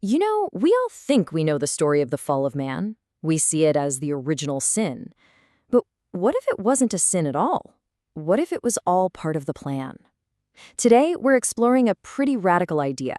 You know, we all think we know the story of the fall of man. We see it as the original sin. But what if it wasn't a sin at all? What if it was all part of the plan? Today, we're exploring a pretty radical idea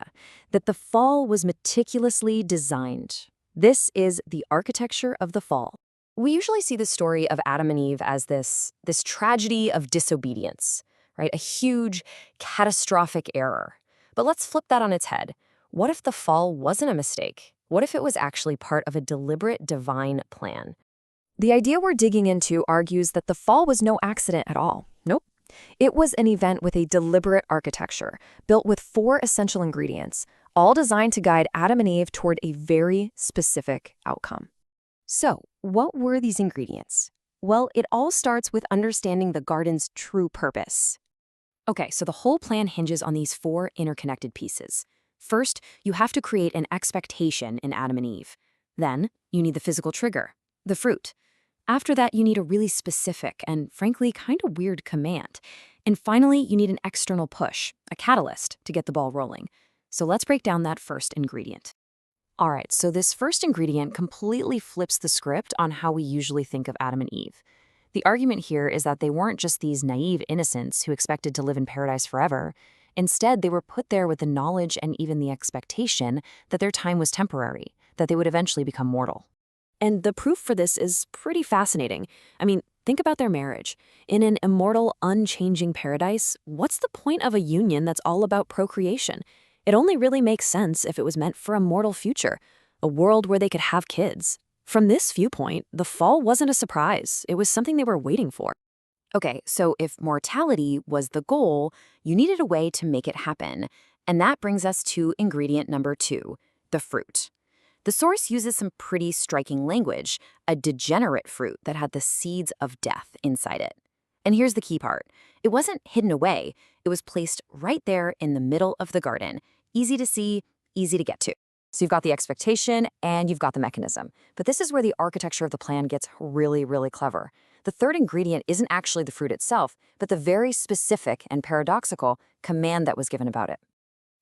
that the fall was meticulously designed. This is the architecture of the fall. We usually see the story of Adam and Eve as this tragedy of disobedience, right? A huge, catastrophic error. But let's flip that on its head. What if the fall wasn't a mistake? What if it was actually part of a deliberate divine plan? The idea we're digging into argues that the fall was no accident at all. Nope. It was an event with a deliberate architecture, built with four essential ingredients, all designed to guide Adam and Eve toward a very specific outcome. So, what were these ingredients? Well, it all starts with understanding the garden's true purpose. Okay, so the whole plan hinges on these four interconnected pieces. First, you have to create an expectation in Adam and Eve. Then, you need the physical trigger, the fruit. After that, you need a really specific and, frankly, kind of weird command. And finally, you need an external push, a catalyst, to get the ball rolling. So let's break down that first ingredient. All right, so this first ingredient completely flips the script on how we usually think of Adam and Eve. The argument here is that they weren't just these naive innocents who expected to live in paradise forever. Instead, they were put there with the knowledge and even the expectation that their time was temporary, that they would eventually become mortal. And the proof for this is pretty fascinating. I mean, think about their marriage. In an immortal, unchanging paradise, what's the point of a union that's all about procreation? It only really makes sense if it was meant for a mortal future, a world where they could have kids. From this viewpoint, the fall wasn't a surprise. It was something they were waiting for. Okay, so if mortality was the goal, you needed a way to make it happen. And that brings us to ingredient number 2, the fruit. The source uses some pretty striking language, a degenerate fruit that had the seeds of death inside it. And here's the key part. It wasn't hidden away. It was placed right there in the middle of the garden. Easy to see, easy to get to. So you've got the expectation and you've got the mechanism. But this is where the architecture of the plan gets really, really clever. The third ingredient isn't actually the fruit itself, but the very specific and paradoxical command that was given about it.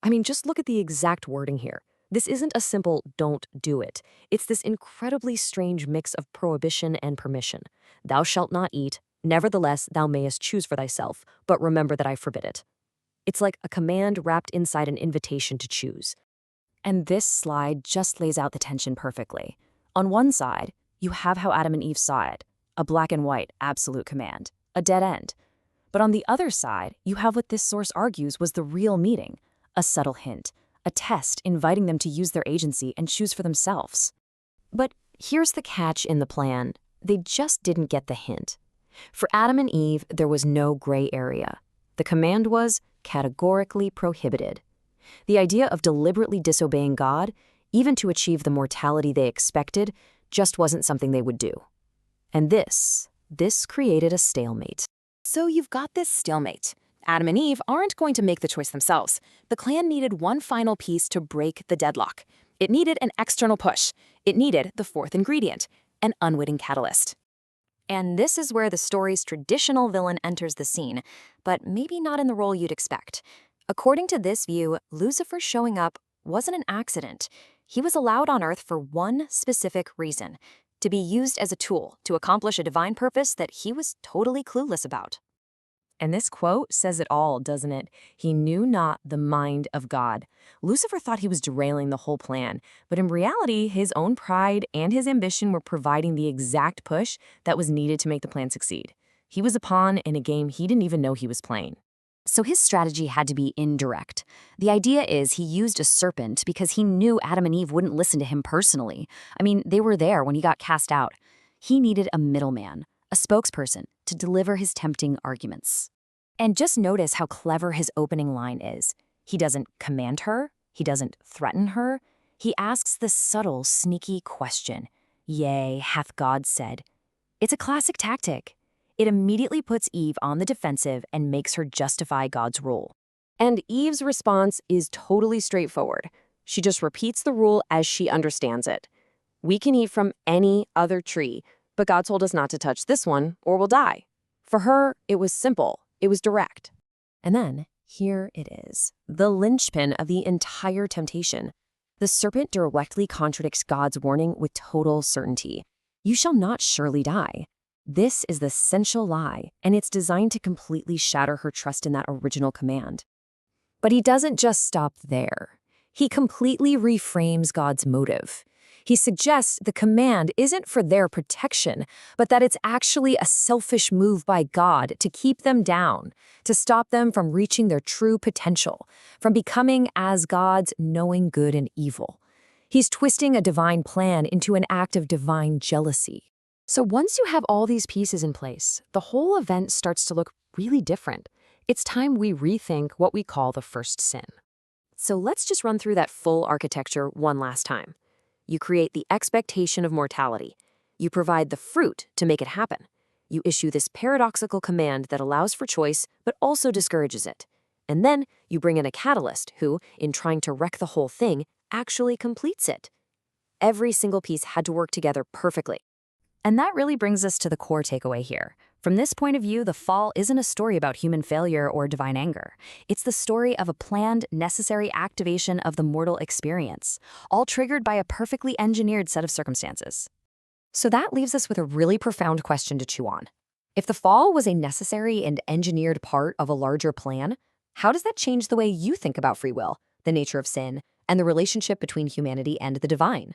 I mean, just look at the exact wording here. This isn't a simple "don't do it." It's this incredibly strange mix of prohibition and permission. Thou shalt not eat, nevertheless thou mayest choose for thyself, but remember that I forbid it. It's like a command wrapped inside an invitation to choose. And this slide just lays out the tension perfectly. On one side, you have how Adam and Eve saw it, a black and white absolute command, a dead end. But on the other side, you have what this source argues was the real meaning, a subtle hint, a test inviting them to use their agency and choose for themselves. But here's the catch in the plan. They just didn't get the hint. For Adam and Eve, there was no gray area. The command was categorically prohibited. The idea of deliberately disobeying God, even to achieve the mortality they expected, just wasn't something they would do. And this created a stalemate. So you've got this stalemate. Adam and Eve aren't going to make the choice themselves. The clan needed one final piece to break the deadlock. It needed an external push. It needed the fourth ingredient, an unwitting catalyst. And this is where the story's traditional villain enters the scene, but maybe not in the role you'd expect. According to this view, Lucifer showing up wasn't an accident. He was allowed on Earth for one specific reason, to be used as a tool to accomplish a divine purpose that he was totally clueless about. And this quote says it all, doesn't it? He knew not the mind of God. Lucifer thought he was derailing the whole plan, but in reality, his own pride and his ambition were providing the exact push that was needed to make the plan succeed. He was a pawn in a game he didn't even know he was playing. So his strategy had to be indirect. The idea is he used a serpent because he knew Adam and Eve wouldn't listen to him personally. I mean, they were there when he got cast out. He needed a middleman, a spokesperson, to deliver his tempting arguments. And just notice how clever his opening line is. He doesn't command her. He doesn't threaten her. He asks the subtle, sneaky question, "Yea, hath God said?" It's a classic tactic. It immediately puts Eve on the defensive and makes her justify God's rule. And Eve's response is totally straightforward. She just repeats the rule as she understands it. We can eat from any other tree, but God told us not to touch this one or we'll die. For her, it was simple. It was direct. And then, here it is, the linchpin of the entire temptation. The serpent directly contradicts God's warning with total certainty. You shall not surely die. This is the essential lie, and it's designed to completely shatter her trust in that original command. But he doesn't just stop there. He completely reframes God's motive. He suggests the command isn't for their protection, but that it's actually a selfish move by God to keep them down, to stop them from reaching their true potential, from becoming as gods, knowing good and evil. He's twisting a divine plan into an act of divine jealousy. So once you have all these pieces in place, the whole event starts to look really different. It's time we rethink what we call the first sin. So let's just run through that full architecture one last time. You create the expectation of mortality. You provide the fruit to make it happen. You issue this paradoxical command that allows for choice but also discourages it. And then you bring in a catalyst who, in trying to wreck the whole thing, actually completes it. Every single piece had to work together perfectly. And that really brings us to the core takeaway here. From this point of view, the fall isn't a story about human failure or divine anger. It's the story of a planned, necessary activation of the mortal experience, all triggered by a perfectly engineered set of circumstances. So that leaves us with a really profound question to chew on. If the fall was a necessary and engineered part of a larger plan, how does that change the way you think about free will, the nature of sin, and the relationship between humanity and the divine?